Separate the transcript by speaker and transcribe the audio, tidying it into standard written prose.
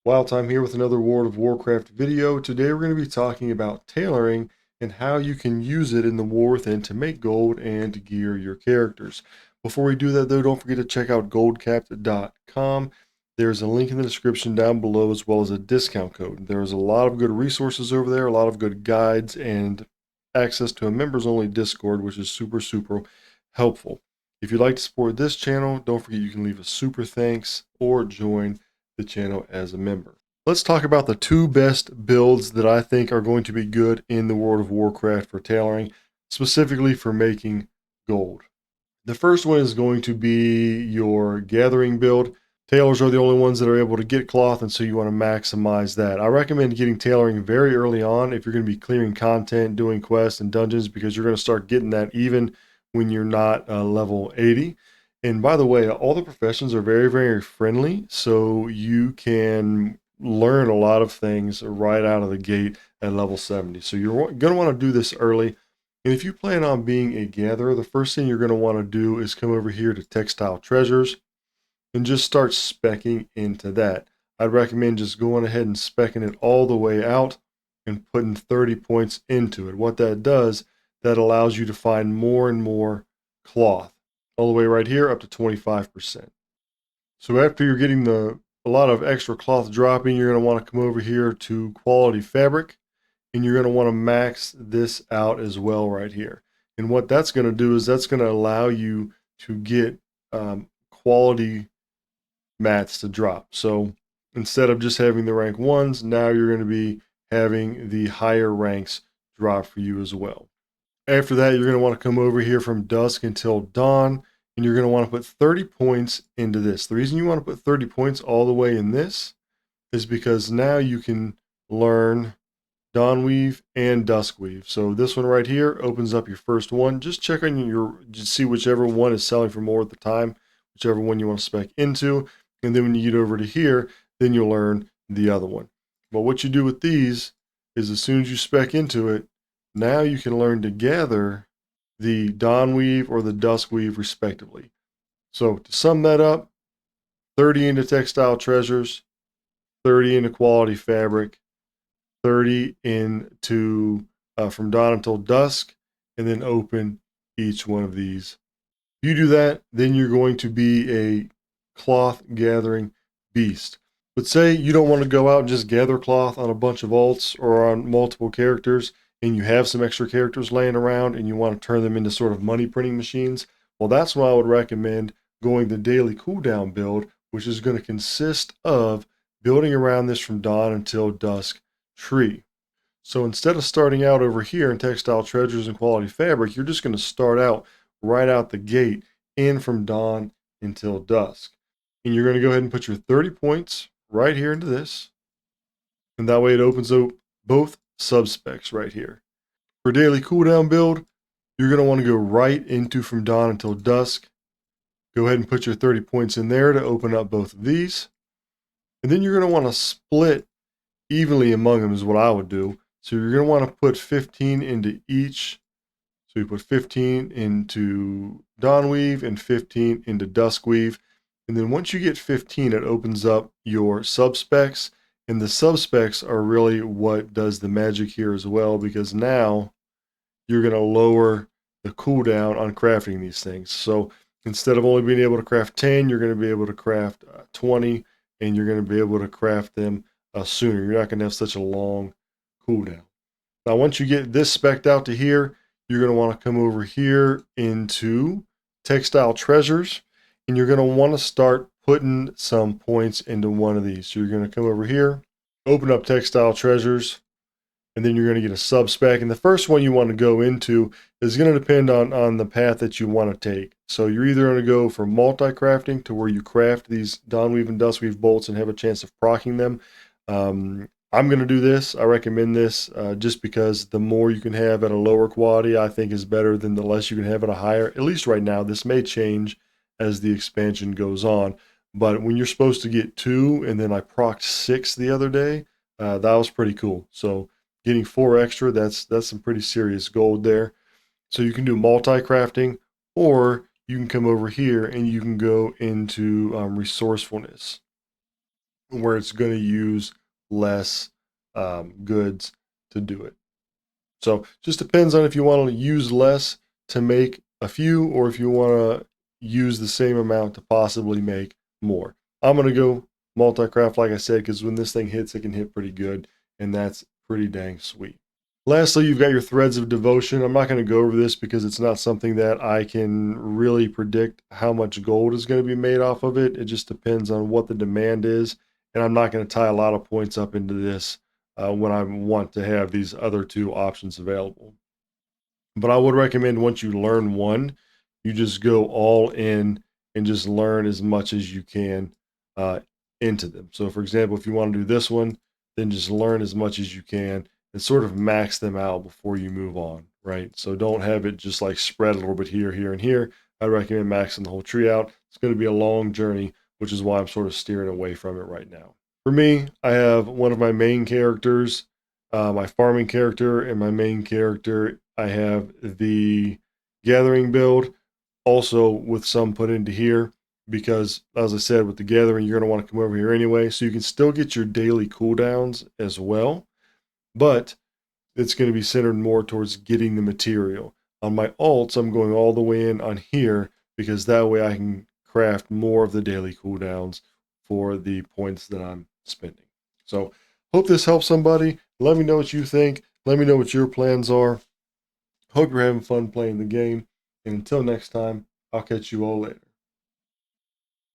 Speaker 1: Time here with another World of Warcraft video. Today we're going to be talking about tailoring and how you can use it in the War Within to make gold and to gear your characters. Before we do that though, don't forget to check out goldcapped.com. There's a link in the description down below as well as a discount code. There's a lot of good resources over there, a lot of good guides, and access to a members only Discord, which is super helpful. If you'd like to support this channel, don't forget you can leave a super thanks or join the channel as a member. Let's talk about the two best builds that I think are going to be good in the World of Warcraft for tailoring, specifically for making gold. The first one is going to be your gathering build. Tailors are the only ones that are able to get cloth, and so you want to maximize that. I recommend getting tailoring very early on if you're going to be clearing content, doing quests and dungeons, because you're going to start getting that even when you're not level 80. And by the way, all the professions are very friendly, so you can learn a lot of things right out of the gate at level 70. So you're going to want to do this early. And if you plan on being a gatherer, the first thing you're going to want to do is come over here to Textile Treasures and just start speccing into that. I'd recommend just going ahead and speccing it all the way out and putting 30 points into it. What that does, that allows you to find more and more cloth, all the way right here up to 25%. So after you're getting a lot of extra cloth dropping, you're going to want to come over here to quality fabric, and you're going to want to max this out as well right here. And what that's going to do is that's going to allow you to get quality mats to drop. So instead of just having the rank ones, now you're going to be having the higher ranks drop for you as well. After that, you're going to want to come over here from dusk until dawn, and you're going to want to put 30 points into this. The reason you want to put 30 points all the way in this is because now you can learn dawn weave and dusk weave. So this one right here opens up your first one. Just check on just see whichever one is selling for more at the time, whichever one you want to spec into. And then when you get over to here, then you'll learn the other one. But what you do with these is as soon as you spec into it, now you can learn to gather the dawn weave or the dusk weave respectively. So to sum that up, 30 into textile treasures, 30 into quality fabric, 30 into from dawn until dusk, and then open each one of these. If you do that, then you're going to be a cloth gathering beast. But say you don't want to go out and just gather cloth on a bunch of alts or on multiple characters, and you have some extra characters laying around and you want to turn them into sort of money printing machines. Well, that's why I would recommend going the daily cooldown build, which is going to consist of building around this from dawn until dusk tree. So instead of starting out over here in textile treasures and quality fabric, you're just going to start out right out the gate in from dawn until dusk. And you're going to go ahead and put your 30 points right here into this. And that way it opens up both subspecs right here. For daily cooldown build, you're going to want to go right into from dawn until dusk. Go ahead and put your 30 points in there to open up both of these. And then you're going to want to split evenly among them is what I would do. So you're going to want to put 15 into each. So you put 15 into dawn weave and 15 into dusk weave. And then once you get 15, it opens up your subspecs. And the subspecs are really what does the magic here as well, because now you're going to lower the cooldown on crafting these things. So instead of only being able to craft 10, you're going to be able to craft 20, and you're going to be able to craft them sooner. You're not going to have such a long cooldown. Now, once you get this spec'd out to here, you're going to want to come over here into Textile Treasures, and you're going to want to start putting some points into one of these. So you're going to come over here, open up Textile Treasures, and then you're going to get a sub-spec. And the first one you want to go into is going to depend on the path that you want to take. So you're either going to go for multi-crafting, to where you craft these dawn weave and dusk weave bolts and have a chance of proccing them. I'm going to do this. I recommend this just because the more you can have at a lower quality, I think is better than the less you can have at a higher. At least right now. This may change as the expansion goes on. But when you're supposed to get 2, and then I procced 6 the other day, that was pretty cool. So getting 4 extra, that's some pretty serious gold there. So you can do multi-crafting, or you can come over here and you can go into resourcefulness. where it's going to use less goods to do it. So just depends on if you want to use less to make a few, or if you want to use the same amount to possibly make more. I'm going to go multi-craft, like I said, because when this thing hits, it can hit pretty good, and that's pretty dang sweet. Lastly, you've got your threads of devotion. I'm not going to go over this because it's not something that I can really predict how much gold is going to be made off of it. It just depends on what the demand is, and I'm not going to tie a lot of points up into this when I want to have these other two options available. But I would recommend once you learn one, you just go all in and just learn as much as you can uh, into them. So, for example, if you want to do this one, then just learn as much as you can and sort of max them out before you move on, right? So don't have it just like spread a little bit here, here, and here. I recommend maxing the whole tree out. It's going to be a long journey, which is why I'm sort of steering away from it right now. For me, I have one of my main characters, my farming character, and my main character. I have the gathering build, also with some put into here, because as I said, with the gathering, you're going to want to come over here anyway, so you can still get your daily cooldowns as well, but it's going to be centered more towards getting the material. On my alts, I'm going all the way in on here because that way I can craft more of the daily cooldowns for the points that I'm spending. So, hope this helps somebody. Let me know what you think. Let me know what your plans are. Hope you're having fun playing the game. And until next time, I'll catch you all later.